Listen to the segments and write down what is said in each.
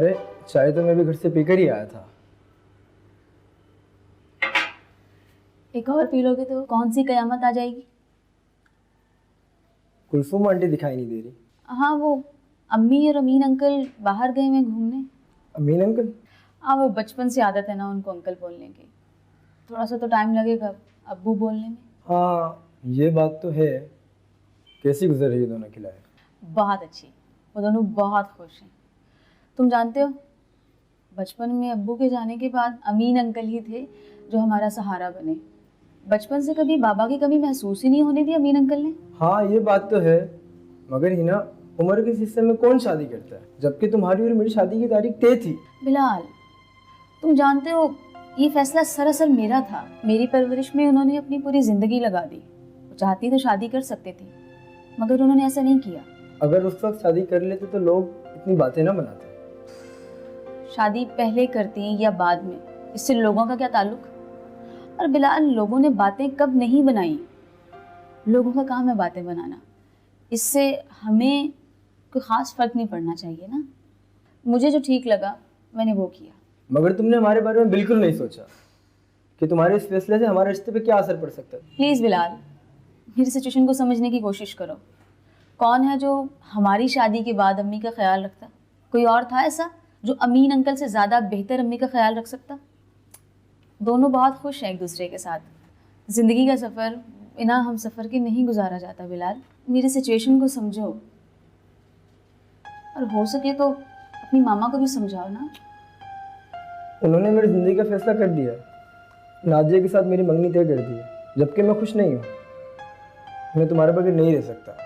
अरे चाय तो मैं भी घर से पीकर ही आया था। एक और पी लोगे तो कौन सी कयामत आ जाएगी। कुलसुम आंटी दिखाई नहीं दे रही। हाँ, वो अम्मी और अमीन अंकल बाहर गए हैं घूमने। अमीन अंकल? हाँ, वो बचपन से आदत है ना उनको अंकल बोलने की। थोड़ा सा तो टाइम लगेगा अब्बू बोलने में। हाँ ये बात तो है। कैसी गुजर रही है दोनों की लाइफ? बहुत अच्छी। वो दोनों बहुत खुश हैं। तुम जानते हो, बचपन में अब्बू के जाने के बाद अमीन अंकल ही थे जो हमारा सहारा बने। बचपन से कभी बाबा की कमी महसूस ही नहीं होने दी अमीन अंकल ने। हाँ ये बात तो है, मगर हिना उम्र के हिस्से में कौन शादी करता है, जबकि तुम्हारी और मेरी शादी की तारीख तय थी। बिलाल, तुम जानते हो ये फैसला सरासर मेरा था। मेरी परवरिश में उन्होंने अपनी पूरी जिंदगी लगा दी। वो चाहती तो शादी कर सकते थे, मगर उन्होंने ऐसा नहीं किया। अगर उस वक्त शादी कर लेते तो लोग इतनी बातें ना बनाते। शादी पहले करती या बाद में, इससे लोगों का क्या ताल्लुक। और बिलाल, लोगों ने बातें कब नहीं बनाई। लोगों का काम है बातें बनाना। इससे हमें कोई ख़ास फर्क नहीं पड़ना चाहिए ना। मुझे जो ठीक लगा मैंने वो किया। मगर तुमने हमारे बारे में बिल्कुल नहीं सोचा कि तुम्हारे इस फैसले से हमारे रिश्ते पे क्या असर पड़ सकता है। प्लीज़ बिलाल, मेरी सिचुएशन को समझने की कोशिश करो। कौन है जो हमारी शादी के बाद अम्मी का ख्याल रखता? कोई और था ऐसा जो अमीन अंकल से ज़्यादा बेहतर अम्मी का ख्याल रख सकता? दोनों बहुत खुश हैं एक दूसरे के साथ। ज़िंदगी का सफ़र बिना हम सफ़र के नहीं गुजारा जाता बिलाल। मेरी सिचुएशन को समझो, और हो सके तो अपनी मामा को भी समझाओ ना। उन्होंने मेरी ज़िंदगी का फैसला कर दिया, नाजिया के साथ मेरी मंगनी तय कर दी है, जबकि मैं खुश नहीं हूँ। मैं तुम्हारे बगैर नहीं रह सकता।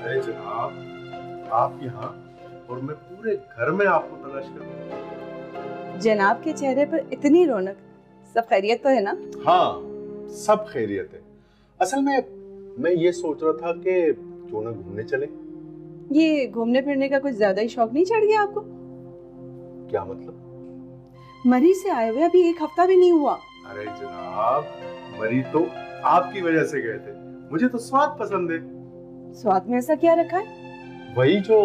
अरे जनाब, आप यहाँ और मैं पूरे घर में आपको तलाश कर रहा हूँ। जनाब के चेहरे पर इतनी रौनक, सब खैरियत तो है ना? हाँ, सब खैरियत है। असल में मैं ये सोच रहा था कि क्यों ना घूमने चले। ये घूमने फिरने का कुछ ज्यादा ही शौक नहीं चढ़ गया आपको? क्या मतलब? मरी से आए हुए अभी एक हफ्ता भी नहीं हुआ। अरे जनाब, मरी तो आपकी वजह से गए थे। मुझे तो स्वाद पसंद है। स्वाद में ऐसा क्या रखा है? वही जो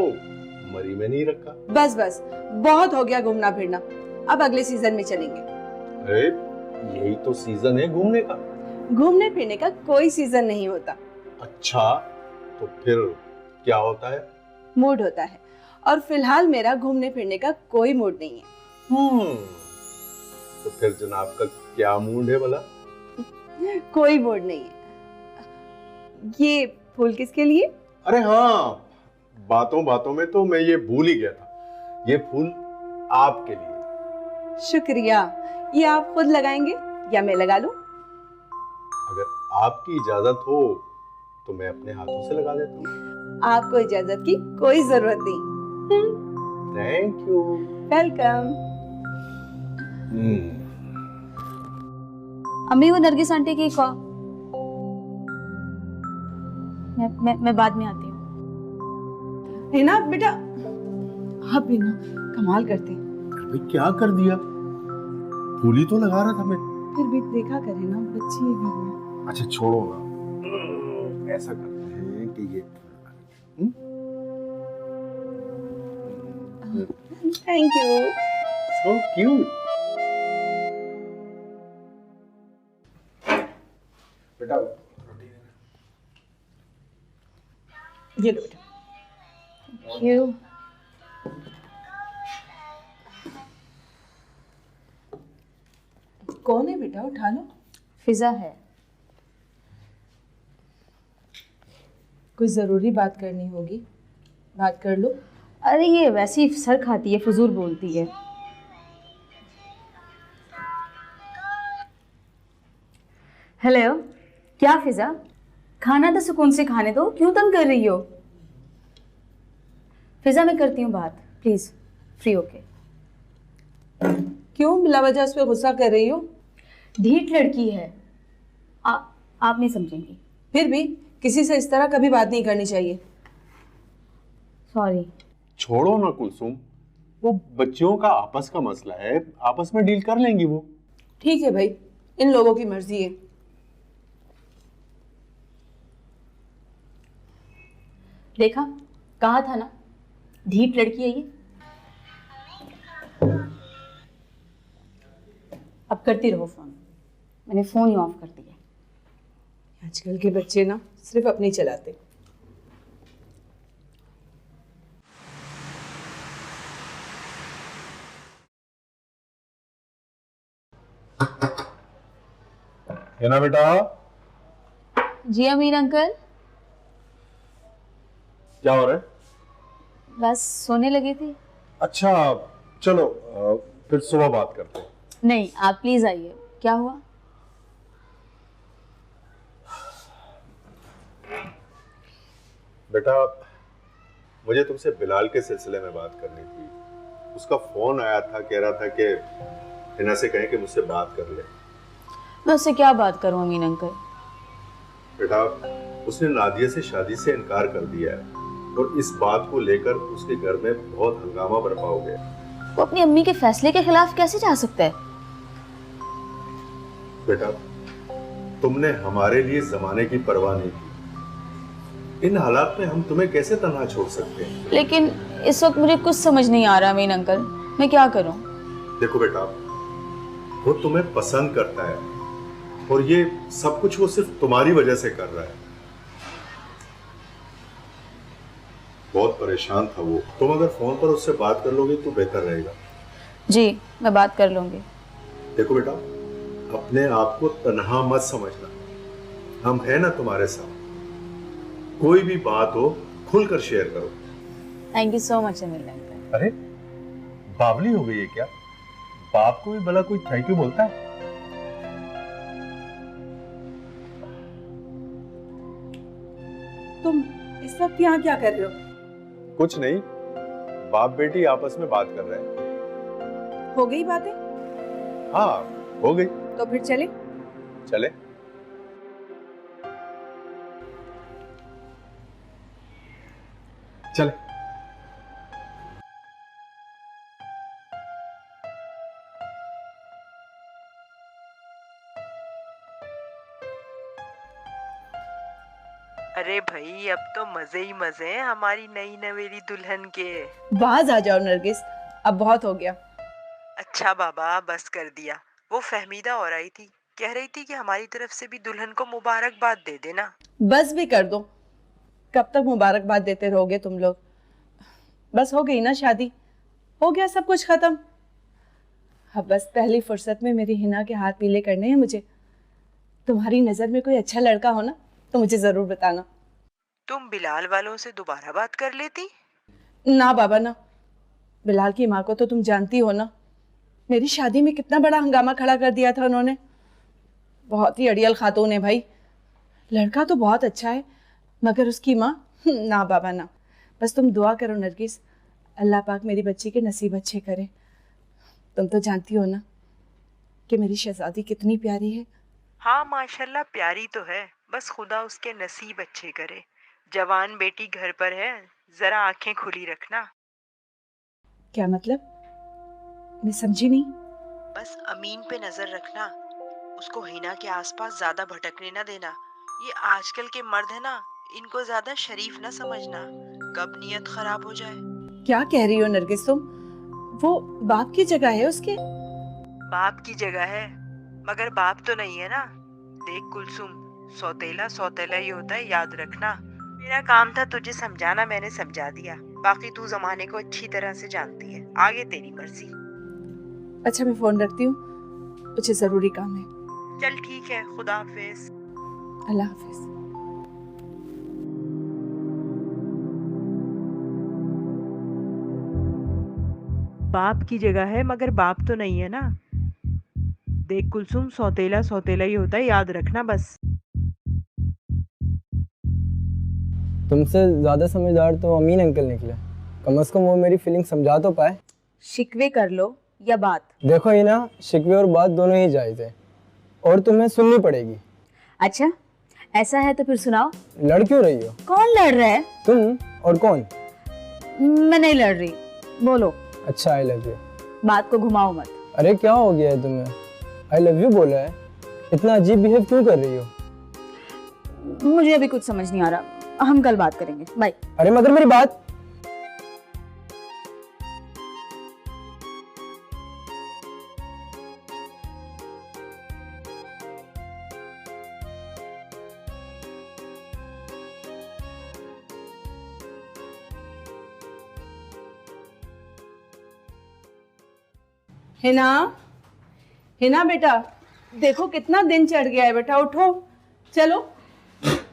मरी में नहीं रखा। बस बस, बहुत हो गया घूमना फिरना। अब अगले सीजन में चलेंगे। अरे यही तो सीजन है घूमने का। घूमने फिरने का कोई सीजन नहीं होता। अच्छा, तो फिर क्या होता है? मूड होता है, और फिलहाल मेरा घूमने फिरने का कोई मूड नहीं है। तो फिर जनाब का क्या मूड है भला? कोई मूड नहीं है। ये फूल किसके लिए? अरे हाँ, बातों बातों में तो मैं ये भूल ही गया था। ये फूल आपके लिए। शुक्रिया। ये आप खुद लगाएंगे या मैं लगा लूं? अगर आपकी इजाजत हो तो मैं अपने हाथों से लगा देता हूँ। आपको इजाजत की कोई जरूरत नहीं। Thank you. वेलकम। अम्मी, वो नरगिस आंटी की कॉल। मैं बाद में आती हूँ। है ना बेटा? हाँ बिना कमाल करते हैं। भाई क्या कर दिया? फूल ही तो लगा रहा था मैं। फिर भी देखा करे ना, बच्ची है घर में। अच्छा छोड़ो ना, ऐसा करते हैं कि ये थैंक यू। So cute. बेटा रोटी ये लो बेटा। Thank you. कौन है बेटा? उठा लो। फिजा है। कोई जरूरी बात करनी होगी, बात कर लो। अरे ये वैसे ही सर खाती है, फजूल बोलती है। हेलो, क्या फिजा? खाना तो सुकून से खाने दो, क्यों तंग कर रही हो? फिजा मैं करती हूँ बात, प्लीज फ्री होके। क्यों बिला वजह उस पर गुस्सा कर रही हो? ढीठ लड़की है। आप नहीं समझेंगी। फिर भी किसी से इस तरह कभी बात नहीं करनी चाहिए। सॉरी। छोड़ो ना कुलसुम, वो बच्चियों का आपस का मसला है, आपस में डील कर लेंगी वो। ठीक है भाई, इन लोगों की मर्जी है। देखा, कहा था ना, ढीठ लड़की है ये। अब करती रहो फोन, मैंने फोन ही ऑफ कर दिया। आजकल के बच्चे ना सिर्फ अपनी चलाते। है ना बेटा? जी अमीर अंकल। क्या हो रहा है? बस सोने लगी थी। अच्छा चलो, फिर सुबह बात करते हैं। नहीं, आप प्लीज आइए। क्या हुआ? बेटा, मुझे तुमसे बिलाल के सिलसिले में बात करनी थी। उसका फोन आया था, कह रहा था कि हिना से कहें कि मुझसे बात कर ले। मैं उससे क्या बात करूं अमीन अंकल? बेटा, उसने नादिया से शादी से इनकार कर दिया है और इस बात को लेकर उसके घर में बहुत हंगामा बरपा हो गया। वो अपनी अम्मी के फैसले के खिलाफ कैसे जा सकता है? बेटा, तुमने हमारे लिए जमाने की परवाह नहीं की। इन हालात में हम तुम्हें कैसे तन्हा छोड़ सकते हैं? लेकिन इस वक्त मुझे कुछ समझ नहीं आ रहा अमीन अंकल, मैं क्या करूं? देखो बेटा, वो तुम्हें पसंद करता है और ये सब कुछ वो सिर्फ तुम्हारी वजह से कर रहा है। बहुत परेशान था वो। तुम अगर फोन पर उससे बात कर लोगे तो बेहतर रहेगा। जी, मैं बात कर लूंगी। देखो बेटा, अपने आप को तन्हा मत समझना, हम है ना तुम्हारे साथ। कोई भी बात हो खुलकर शेयर करो। Thank you so much Amin uncle. अरे बावली हो गई है क्या? बाप को भी भला कोई थैंक यू बोलता है? तुम इस वक्त यहाँ क्या कर रहे हो? कुछ नहीं, बाप बेटी आपस में बात कर रहे हैं। हो गई बातें? हाँ, हो गई। तो फिर चले। चले। चले। अरे भाई, अब तो मजे ही मजे हैं हमारी नई नवेली दुल्हन के। बाज आ जाओ नरगिस, अब बहुत हो गया। अच्छा बाबा, बस कर दिया। वो फहमीदा हो रही थी, कह रही थी कि हमारी तरफ से भी दुल्हन को मुबारकबाद दे देना। बस भी कर दो, कब तक मुबारकबाद देते रहोगे तुम लोग? बस हो गई ना शादी, हो गया सब कुछ खत्म। अब बस पहली फुर्सत में मेरी हिना के हाथ पीले करने हैं मुझे। तुम्हारी नजर में कोई अच्छा लड़का हो ना तो मुझे जरूर बताना। तुम बिलाल वालों से दोबारा बात कर लेती? ना बाबा ना, बिलाल की माँ को तो तुम जानती हो ना, मेरी शादी में कितना बड़ा हंगामा खड़ा कर दिया था उन्होंने। बहुत ही अड़ियल खातून है भाई। लड़का तो बहुत अच्छा है मगर उसकी माँ, ना बाबा ना। बस तुम दुआ करो नरगिस, अल्लाह पाक मेरी बच्ची के नसीब अच्छे करे। तुम तो जानती हो ना कि मेरी शहजादी कितनी प्यारी है। हाँ माशाल्लाह, प्यारी तो है, बस खुदा उसके नसीब अच्छे करे। जवान बेटी घर पर है, जरा आंखें खुली रखना। क्या मतलब? मैं समझी नहीं। बस अमीन पे नजर रखना, उसको हिना के आसपास ज्यादा भटकने ना देना। ये आजकल के मर्द है ना, इनको ज्यादा शरीफ ना समझना, कब नीयत खराब हो जाए। क्या कह रही हो नरगिस तुम? वो बाप की जगह है उसके। बाप की जगह है मगर बाप तो नहीं है ना। देख कुलसुम, सौतेला सौतेला ही होता है, याद रखना। मेरा काम था तुझे समझाना, मैंने समझा दिया। बाकी तू जमाने को अच्छी तरह से जानती है, आगे तेरी मर्जी। अच्छा मैं फोन रखती हूँ, मुझे जरूरी काम है। चल ठीक है, खुदा हाफिज। अल्लाह हाफिज। बाप की जगह है मगर बाप तो नहीं है ना। देख कुलसुम, सौतेला सौतेला ही होता है, याद रखना बस। तुमसे ज़्यादा समझदार तो अमीन अंकल निकले। कम से कम वो मेरी फीलिंग समझा तो पाए। शिकवे कर लो या बात। देखो ही ना, शिकवे और बात दोनों ही जायज़ है। और तुम्हें सुननी पड़ेगी। अच्छा, ऐसा है तो फिर सुनाओ। लड़ क्यों रही हो? कौन लड़ रहा है? तुम। और कौन? मैं नहीं लड़ रही, बोलो। अच्छा, आई लव यू। बात को घुमाओ मत। अरे क्या हो गया है तुम्हें? आई लव यू बोला है, इतना अजीब बिहेव क्यों कर रही हो? मुझे अभी कुछ समझ नहीं आ रहा, हम कल बात करेंगे, बाय। अरे मगर मेरी बात। हिना, हिना बेटा, देखो कितना दिन चढ़ गया है बेटा, उठो, चलो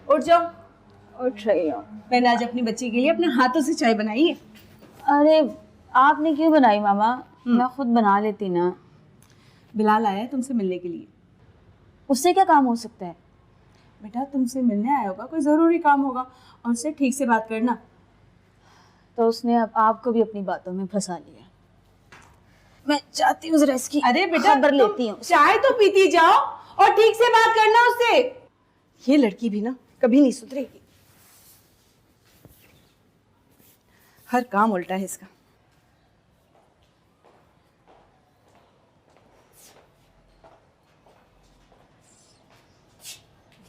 उठ जाओ। उठ रही हूँ। मैंने आज अपनी बच्ची के लिए अपने हाथों से चाय बनाई है। अरे आपने क्यों बनाई मामा? मैं खुद बना लेती ना। बिलाल आया है तुमसे मिलने के लिए। उससे क्या काम हो सकता है? बेटा तुमसे मिलने आया होगा, कोई ज़रूरी काम होगा, और उससे ठीक से बात करना। तो उसने अब आपको भी अपनी बातों में फंसा लिया। मैं चाहती हूँ जरा इसकी अरे बेटा खबर तुम लेती हूँ। चाय तो पीती जाओ और ठीक से बात करना उससे। ये लड़की भी ना कभी नहीं सुधरेगी, हर काम उल्टा है इसका।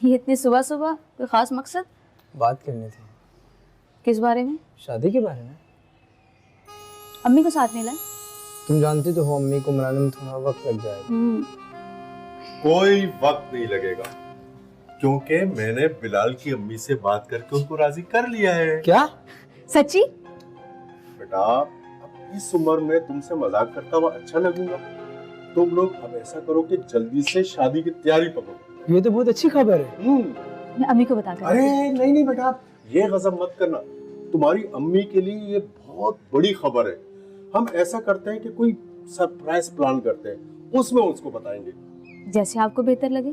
ये इतनी सुबह सुबह कोई खास मकसद? बात करनी थी। किस बारे में? शादी के बारे में। अम्मी को साथ नहीं लाए? तुम जानती तो हो अम्मी को मनाने में थोड़ा वक्त लग जाएगा। कोई वक्त नहीं लगेगा, क्योंकि मैंने बिलाल की अम्मी से बात करके उनको राजी कर लिया है। क्या? सच्ची? बेटा, अब इस उम्र में तुमसे मजाक करता हुआ अच्छा लगूंगा? तुम लोग अब ऐसा करो कि जल्दी से शादी की तैयारी पकड़ो। ये तो बहुत अच्छी खबर है। मैं अम्मी को बता कर। अरे नहीं नहीं बेटा, ये गजब मत करना। तुम्हारी अम्मी के लिए ये बहुत बड़ी खबर है। हम ऐसा करते हैं कि कोई सरप्राइज प्लान करते हैं, उसमें उसको बताएंगे। जैसे आपको बेहतर लगे।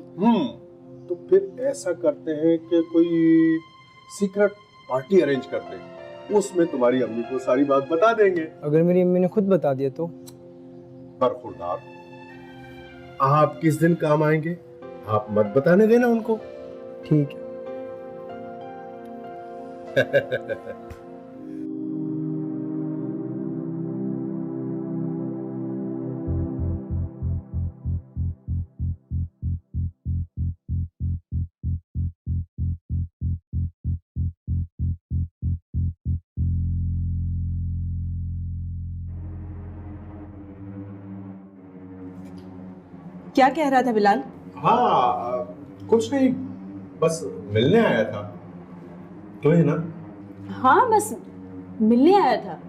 तो फिर ऐसा करते हैं कि कोई सीक्रेट पार्टी अरेंज करते हैं, उसमें तुम्हारी अम्मी को सारी बात बता देंगे। अगर मेरी अम्मी ने खुद बता दिया तो? बरखुरदार, आप किस दिन काम आएंगे? आप मत बताने देना उनको। ठीक है। क्या कह रहा था बिलाल? हाँ, कुछ नहीं, बस मिलने आया था। तो है ना? हाँ, बस मिलने आया था।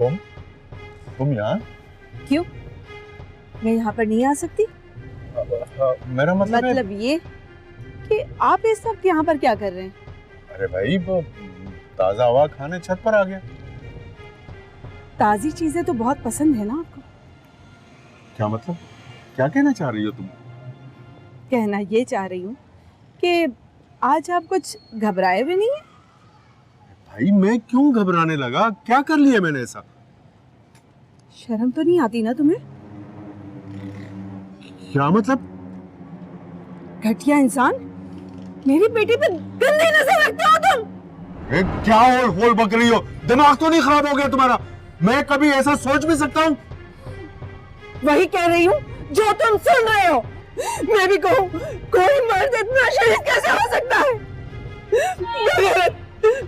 तुम यहाँ? क्यों, मैं यहाँ पर नहीं आ सकती? मेरा मतलब है, मतलब ये कि आप इस वक्त यहाँ पर क्या कर रहे हैं? अरे भाई वो ताजा हवा खाने छत पर आ गया। ताजी चीजें तो बहुत पसंद है ना आपको। क्या मतलब, क्या कहना चाह रही हो तुम? कहना ये चाह रही हूँ कि आज आप कुछ घबराए भी नहीं है। भाई मैं क्यों घबराने लगा, क्या कर लिया मैंने ऐसा? शर्म तो नहीं आती ना तुम्हें? क्या मतलब? घटिया इंसान, मेरी बेटी पे गंदी नजर रखते हो तुम। ए, क्या होल बक रही हो? दिमाग तो नहीं खराब हो गया तुम्हारा? मैं कभी ऐसा सोच भी सकता हूँ? वही कह रही हूँ जो तुम सुन रहे हो। मैं भी कहूँ, कोई मर्द इतना शरीफ कैसे हो सकता है?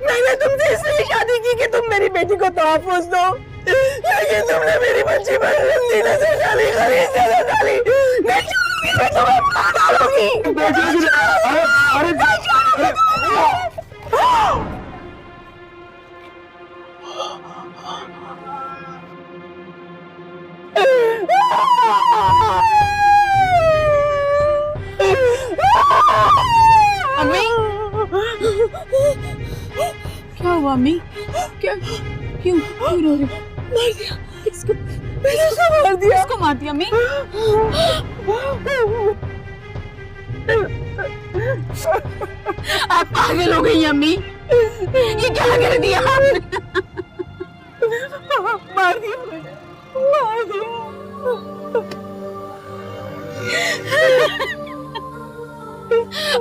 मैंने तुमसे इसलिए शादी की कि तुम मेरी बेटी को तहफ्फुज़ दो, लेकिन तुमने मेरी बच्ची पर गंदी नजर डाली, खरीद नजर डाली। मैं चाहूंगी, मैं तुम्हें मार डालूंगी। अम्मी, क्या हुआ अम्मी? क्या, क्यों रो रही? मार दिया इसको, मैंने उसको मार दिया। किसको मार दिया अम्मी? आप पागल हो गई अम्मी, ये क्या कर दिया आपने? मार दिया मैंने, मार दिया।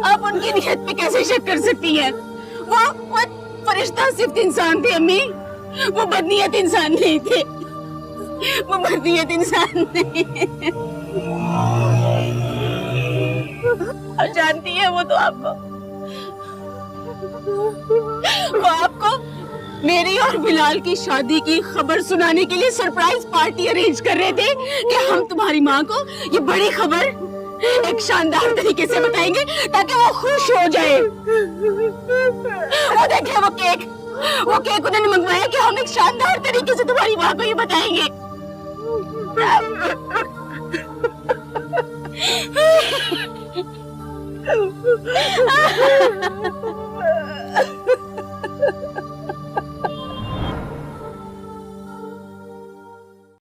आप उनकी नियत पे कैसे शक कर सकती हैं? वो फरिश्ता सिर्फ इंसान थे अम्मी, वो बदनीयत इंसान नहीं थे, वो बदनीयत इंसान नहीं। आप जानती है वो तो आपको मेरी और बिलाल की शादी की खबर सुनाने के लिए सरप्राइज पार्टी अरेंज कर रहे थे कि हम तुम्हारी माँ को ये बड़ी खबर एक शानदार तरीके से बताएंगे ताकि वो खुश हो जाए। वो देखिए वो केक उन्होंने मंगवाया कि हम एक शानदार तरीके से तुम्हारी माँ को ये बताएंगे।